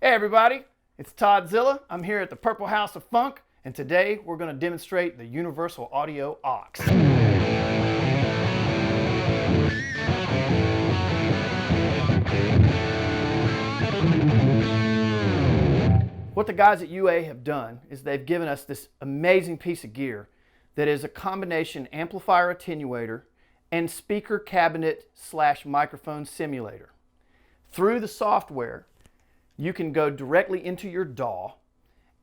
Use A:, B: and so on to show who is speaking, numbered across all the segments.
A: Hey everybody, it's Toddzilla. I'm here at the Purple House of Funk, and today we're going to demonstrate the Universal Audio Aux. What the guys at UA have done is they've given us this amazing piece of gear that is a combination amplifier attenuator and speaker cabinet / microphone simulator. Through the software, you can go directly into your DAW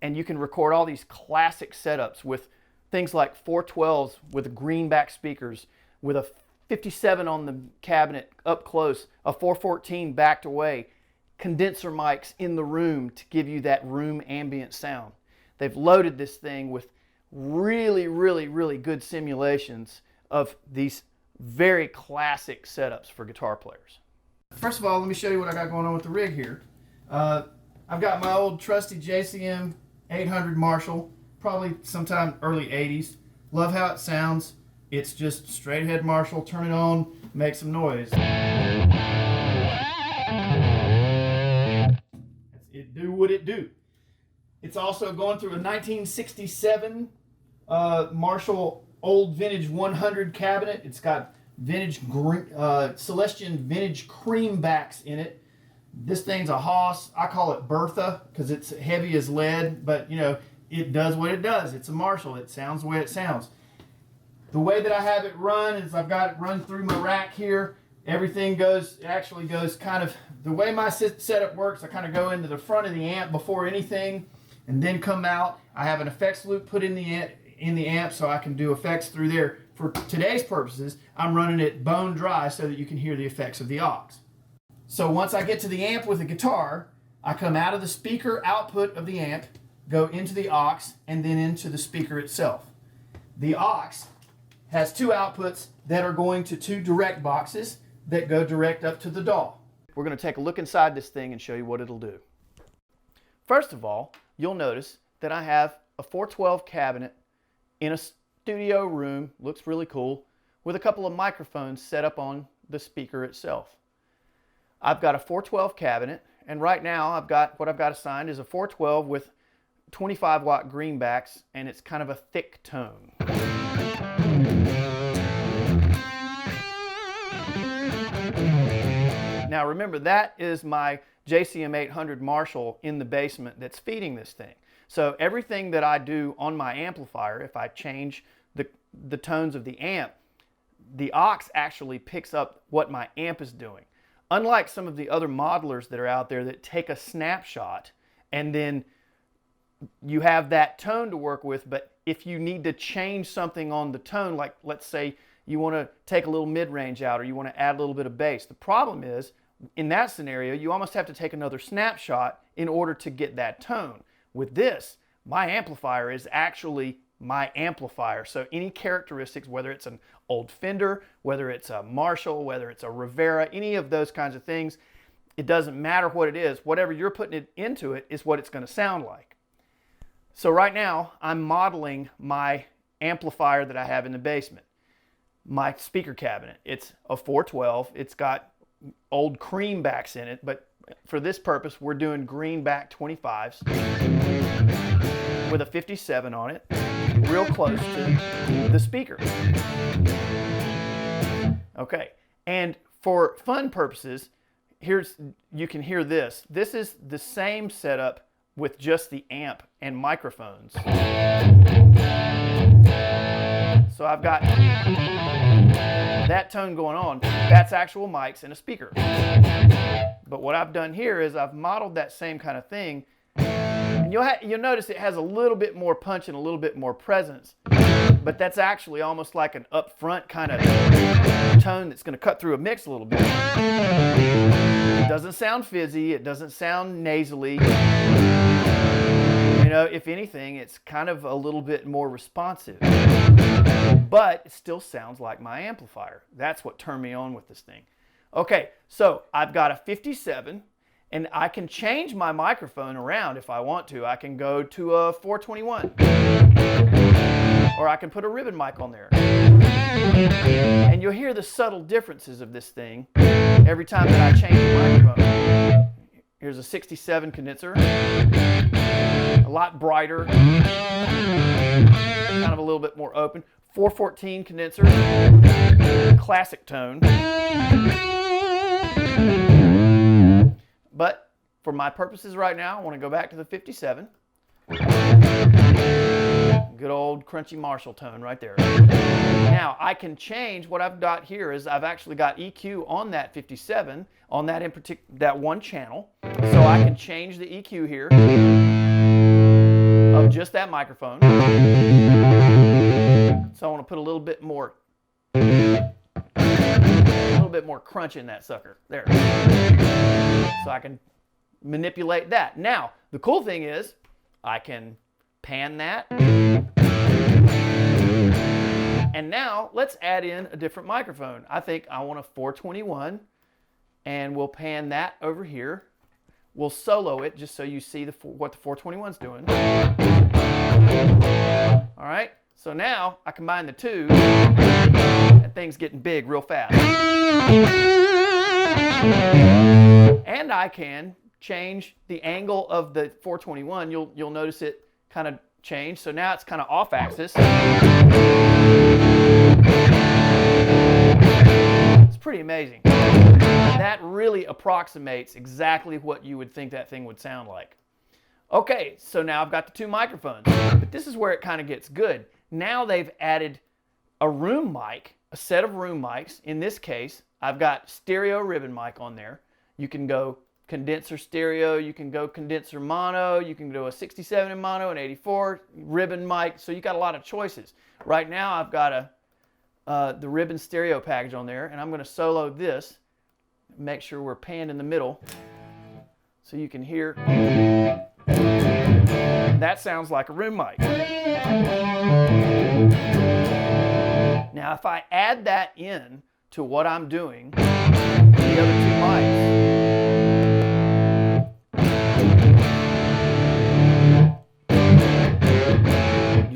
A: and you can record all these classic setups with things like 412s with greenback speakers, with a 57 on the cabinet up close, a 414 backed away, condenser mics in the room to give you that room ambient sound. They've loaded this thing with really good simulations of these very classic setups for guitar players. First of all, let me show you what I got going on with the rig here. I've got my old trusty JCM 800 Marshall, probably sometime early 80s. Love how it sounds. It's just straight ahead Marshall, turn it on, make some noise. It do what it do. It's also going through a 1967 Marshall old vintage 100 cabinet. It's got vintage Celestian vintage creambacks in it. This thing's a Haas. I call it Bertha because it's heavy as lead, but you know, it does what it does. It's a Marshall. It sounds the way it sounds. The way that I have it run is I've got it run through my rack here. Everything actually goes kind of, the way my setup works, I kind of go into the front of the amp before anything and then come out. I have an effects loop put in the amp so I can do effects through there. For today's purposes, I'm running it bone dry so that you can hear the effects of the aux. So once I get to the amp with the guitar, I come out of the speaker output of the amp, go into the aux, and then into the speaker itself. The aux has two outputs that are going to two direct boxes that go direct up to the DAW. We're going to take a look inside this thing and show you what it'll do. First of all, you'll notice that I have a 412 cabinet in a studio room, looks really cool, with a couple of microphones set up on the speaker itself. I've got a 412 cabinet, and right now what I've got assigned is a 412 with 25 watt greenbacks, and it's kind of a thick tone. Now remember, that is my JCM 800 Marshall in the basement that's feeding this thing. So everything that I do on my amplifier, if I change the tones of the amp, the aux actually picks up what my amp is doing. Unlike some of the other modelers that are out there that take a snapshot and then you have that tone to work with, but if you need to change something on the tone, like let's say you want to take a little mid-range out or you want to add a little bit of bass, the problem is in that scenario you almost have to take another snapshot in order to get that tone. With this, my amplifier is actually my amplifier, so any characteristics, whether it's an old Fender, whether it's a Marshall, whether it's a Rivera, any of those kinds of things, it doesn't matter what it is. Whatever you're putting it into it is what it's going to sound like. So right now I'm modeling my amplifier that I have in the basement. My speaker cabinet, it's a 412, it's got old creambacks in it, but for this purpose we're doing greenback 25s with a 57 on it, real close to the speaker. Okay, and for fun purposes, you can hear this. This is the same setup with just the amp and microphones. So I've got that tone going on. That's actual mics and a speaker. But what I've done here is I've modeled that same kind of thing. And you'll notice it has a little bit more punch and a little bit more presence. But that's actually almost like an upfront kind of tone that's going to cut through a mix a little bit. It doesn't sound fizzy. It doesn't sound nasally. You know, if anything, it's kind of a little bit more responsive. But it still sounds like my amplifier. That's what turned me on with this thing. Okay, so I've got a 57. And I can change my microphone around if I want to. I can go to a 421. Or I can put a ribbon mic on there. And you'll hear the subtle differences of this thing every time that I change the microphone. Here's a 67 condenser, a lot brighter, kind of a little bit more open. 414 condenser, classic tone. But for my purposes right now, I want to go back to the 57. Good old crunchy Marshall tone right there. Now I can change. What I've got here is I've actually got EQ on that 57, on that in particular, that one channel. So I can change the EQ here of just that microphone. So I want to put a little bit more crunch in that sucker. There. So I can manipulate that. Now, the cool thing is I can pan that. And now let's add in a different microphone. I think I want a 421, and we'll pan that over here. We'll solo it just so you see what the 421's doing. All right, so now I combine the two. That thing's getting big real fast. And I can change the angle of the 421. You'll notice it kind of change. So now it's kind of off axis. It's pretty amazing. That really approximates exactly what you would think that thing would sound like. Okay, so now I've got the two microphones, but this is where it kind of gets good. Now they've added a room mic, a set of room mics. In this case, I've got stereo ribbon mic on there. You can go condenser stereo, you can go condenser mono, you can do a 67 in mono, an 84 ribbon mic, so you got a lot of choices. Right now I've got the ribbon stereo package on there, and I'm going to solo this, make sure we're panned in the middle so you can hear. That sounds like a room mic. Now if I add that in to what I'm doing, the other two mics,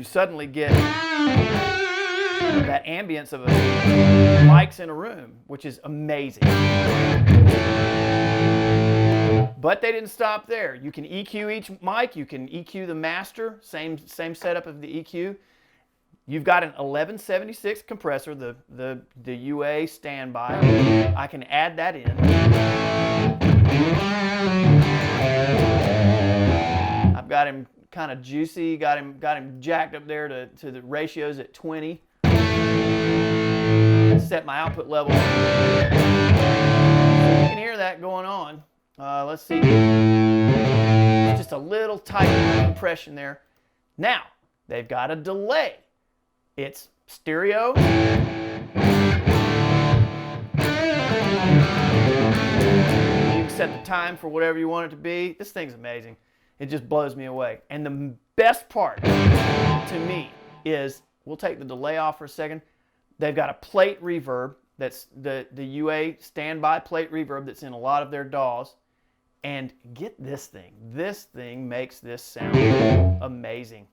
A: suddenly get that ambience of mics in a room, which is amazing. But they didn't stop there. You can EQ each mic, you can EQ the master, same setup of the EQ. You've got an 1176 compressor, the UA standby. I can add that in. I've got him kind of juicy, got him jacked up there to the ratios at 20. Set my output level. You can hear that going on. Let's see. Just a little tight compression there. Now, they've got a delay. It's stereo. You can set the time for whatever you want it to be. This thing's amazing. It just blows me away. And the best part to me is, we'll take the delay off for a second. They've got a plate reverb, that's the UA standby plate reverb that's in a lot of their DAWs. And get this thing. This thing makes this sound amazing.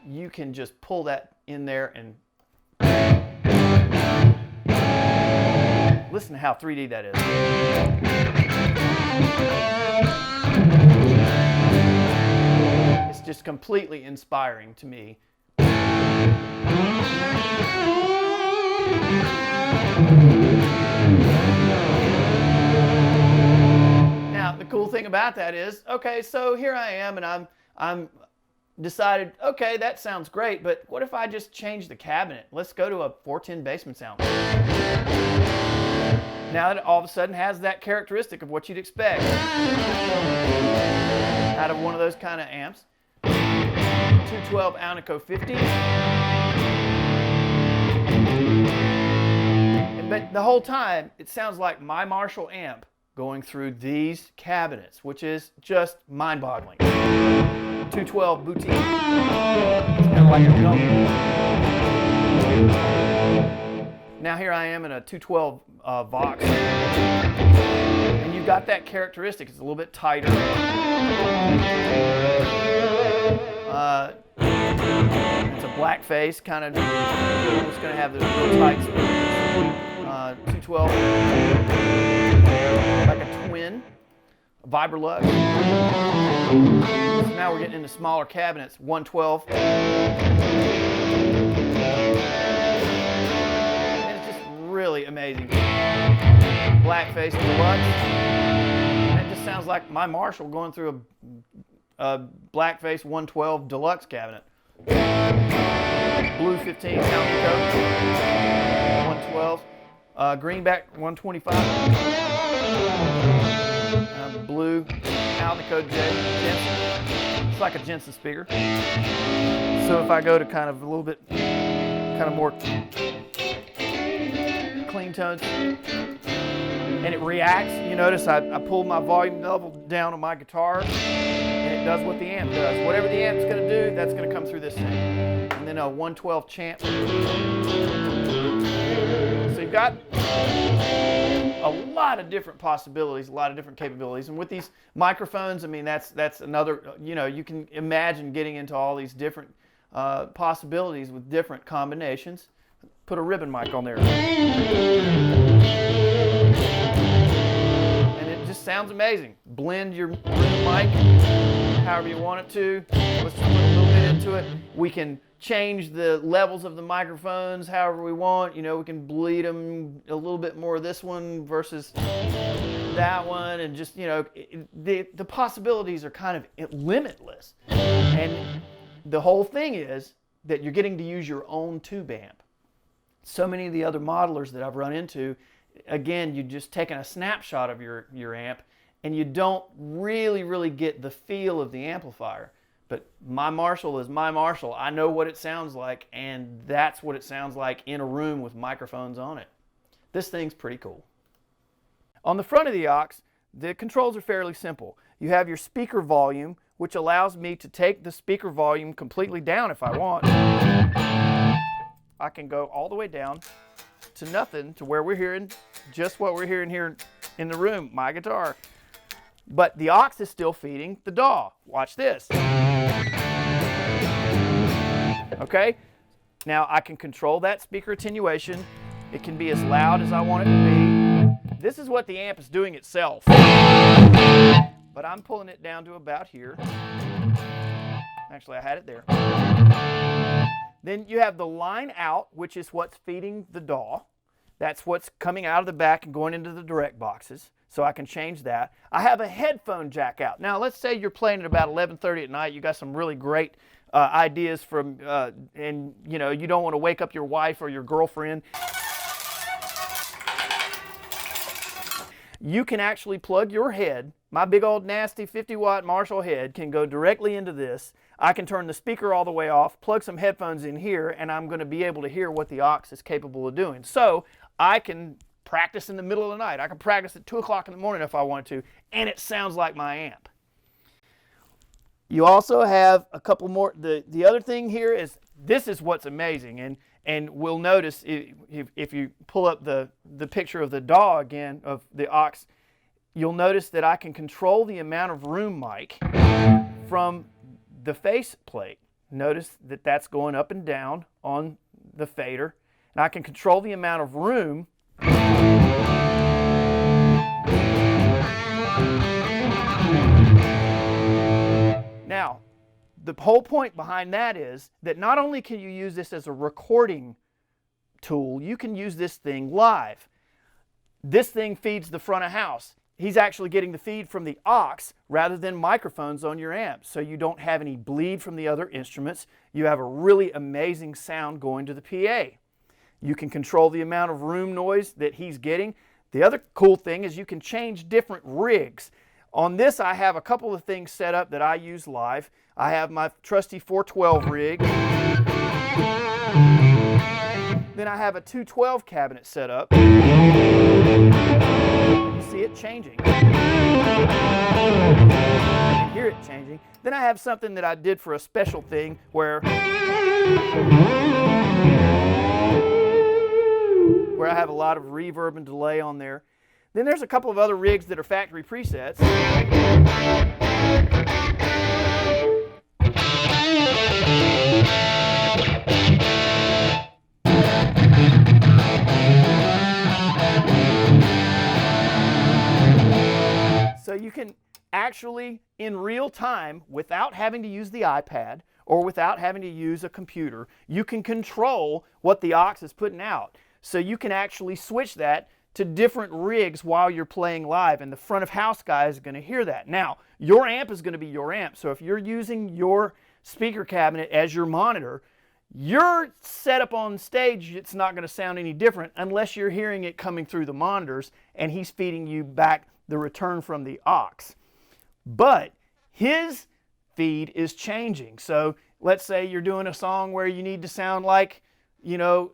A: You can just pull that in there and listen to how 3D that is. It's just completely inspiring to me. Now, the cool thing about that is, okay, so here I am, and I'm decided, okay, that sounds great, but what if I just change the cabinet? Let's go to a 410 basement sound. Now it all of a sudden has that characteristic of what you'd expect out of one of those kind of amps. 212 Alnico 50. But the whole time, it sounds like my Marshall amp going through these cabinets, which is just mind-boggling. 212 boutique. It's kind of like a dome. Now here I am in a 212 Vox. And you've got that characteristic. It's a little bit tighter. It's a black face, kind of. It's going to have the real tight speakers. 212, like a twin in, Vibrolux. So now we're getting into smaller cabinets, 112. And it's just really amazing. Blackface Deluxe. That just sounds like my Marshall going through a Blackface 112 Deluxe cabinet. Blue 15 Alnico 112. Greenback 125. Blue Alnico Jensen. It's like a Jensen speaker. So if I go to kind of a little bit, kind of more clean tones, and it reacts, you notice I pull my volume level down on my guitar, and it does what the amp does. Whatever the amp's going to do, that's going to come through this thing. And then a 112 champ. So you've got a lot of different possibilities, a lot of different capabilities. And with these microphones, I mean, that's another, you know, you can imagine getting into all these different possibilities with different combinations. Put a ribbon mic on there. And it just sounds amazing. Blend your ribbon mic however you want it to. Let's just put a little bit into it. We can change the levels of the microphones however we want. You know, we can bleed them a little bit more this one versus that one, and just, you know, the possibilities are kind of limitless. And the whole thing is that you're getting to use your own tube amp. So many of the other modelers that I've run into, again, you're just taking a snapshot of your amp, and you don't really get the feel of the amplifier. But my Marshall is my Marshall. I know what it sounds like, and that's what it sounds like in a room with microphones on it. This thing's pretty cool. On the front of the aux, the controls are fairly simple. You have your speaker volume, which allows me to take the speaker volume completely down if I want. I can go all the way down to nothing, to where we're hearing just what we're hearing here in the room, my guitar. But the aux is still feeding the DAW. Watch this. Okay? Now I can control that speaker attenuation. It can be as loud as I want it to be. This is what the amp is doing itself. But I'm pulling it down to about here. Actually, I had it there. Then you have the line out, which is what's feeding the DAW. That's what's coming out of the back and going into the direct boxes. So I can change that. I have a headphone jack out. Now let's say you're playing at about 11:30 at night. You got some really great ideas from, and you know, you don't want to wake up your wife or your girlfriend. You can actually plug your head. My big old nasty 50-watt Marshall head can go directly into this. I can turn the speaker all the way off, plug some headphones in here, and I'm going to be able to hear what the aux is capable of doing. So I can practice in the middle of the night. I can practice at 2 o'clock in the morning if I want to, and it sounds like my amp. You also have a couple more. The other thing here is, this is what's amazing, and we'll notice if you pull up the picture of the DAW again, of the aux, you'll notice that I can control the amount of room mic from the face plate. Notice that that's going up and down on the fader, and I can control the amount of room now. The whole point behind that is that not only can you use this as a recording tool, you can use this thing live. This thing feeds the front of house. He's actually getting the feed from the aux rather than microphones on your amp, so you don't have any bleed from the other instruments. You have a really amazing sound going to the PA. You can control the amount of room noise that he's getting. The other cool thing is you can change different rigs. On this, I have a couple of things set up that I use live. I have my trusty 412 rig. Then I have a 212 cabinet set up. You see it changing. You hear it changing. Then I have something that I did for a special thing where I have a lot of reverb and delay on there. Then there's a couple of other rigs that are factory presets. actually in real time, without having to use the iPad or without having to use a computer, you can control what the aux is putting out. So you can actually switch that to different rigs while you're playing live, and the front of house guy is going to hear that. Now, your amp is going to be your amp, so if you're using your speaker cabinet as your monitor, your setup on stage, it's not going to sound any different unless you're hearing it coming through the monitors and he's feeding you back the return from the aux. But his feed is changing. So let's say you're doing a song where you need to sound like, you know,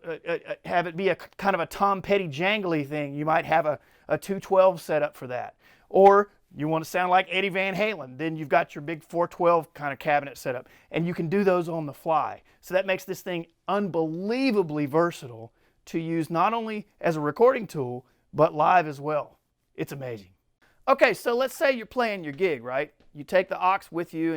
A: have it be a kind of a Tom Petty jangly thing. You might have a 212 set up for that. Or you want to sound like Eddie Van Halen, then you've got your big 412 kind of cabinet set up. And you can do those on the fly. So that makes this thing unbelievably versatile to use not only as a recording tool, but live as well. It's amazing. Okay, so let's say you're playing your gig, right? You take the aux with you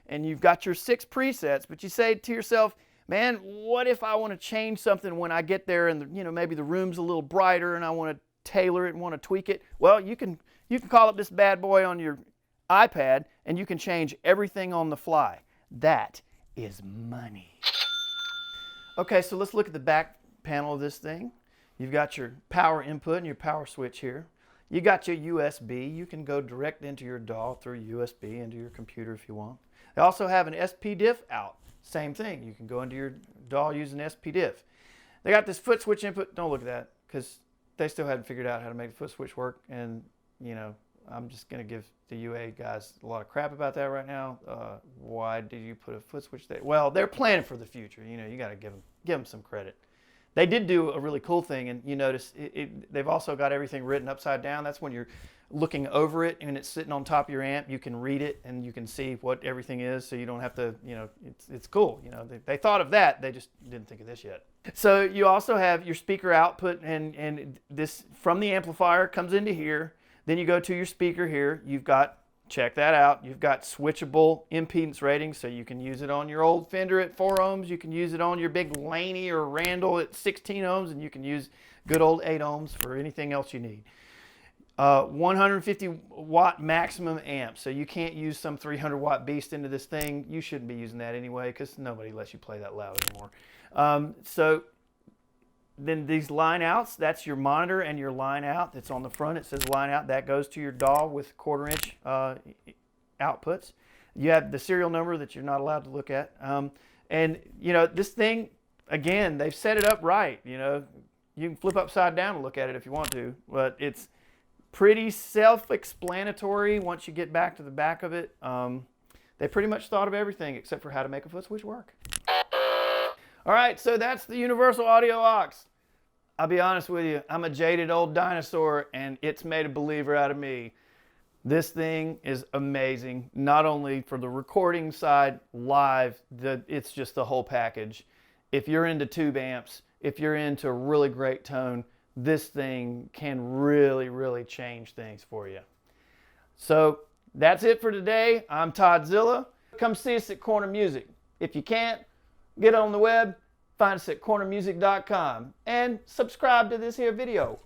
A: and you've got your 6 presets, but you say to yourself, man, what if I want to change something when I get there and maybe the room's a little brighter and I want to tailor it and want to tweak it? Well, you can call up this bad boy on your iPad and you can change everything on the fly. That is money. Okay, so let's look at the back panel of this thing. You've got your power input and your power switch here. You got your USB. You can go direct into your DAW through USB into your computer if you want. They also have an SPDIF out. Same thing. You can go into your DAW using SPDIF. They got this foot switch input. Don't look at that because they still haven't figured out how to make the foot switch work. And, I'm just going to give the UA guys a lot of crap about that right now. Why did you put a foot switch there? Well, they're planning for the future. You got to give them some credit. They did do a really cool thing, and you notice they've also got everything written upside down. That's when you're looking over it and it's sitting on top of your amp. You can read it and you can see what everything is, so you don't have to, it's cool. They thought of that. They just didn't think of this yet. So you also have your speaker output, and this from the amplifier comes into here. Then you go to your speaker here. You've got, check that out, you've got switchable impedance ratings, so you can use it on your old Fender at 4 ohms. You can use it on your big Laney or Randall at 16 ohms, and you can use good old 8 ohms for anything else you need. 150 watt maximum amp, so you can't use some 300 watt beast into this thing. You shouldn't be using that anyway because nobody lets you play that loud anymore. So then these line outs, that's your monitor and your line out. That's on the front. It says line out. That goes to your DAW with 1/4 inch outputs. You have the serial number that you're not allowed to look at. And this thing, again, they've set it up right. You can flip upside down and look at it if you want to, but it's pretty self-explanatory once you get back to the back of it. They pretty much thought of everything except for how to make a foot switch work. All right, so that's the Universal Audio aux. I'll be honest with you, I'm a jaded old dinosaur and it's made a believer out of me. This thing is amazing, not only for the recording side, live, it's just the whole package. If you're into tube amps, if you're into really great tone, this thing can really, really change things for you. So that's it for today. I'm Toddzilla. Come see us at Corner Music. If you can't, get on the web, find us at cornermusic.com, and subscribe to this here video.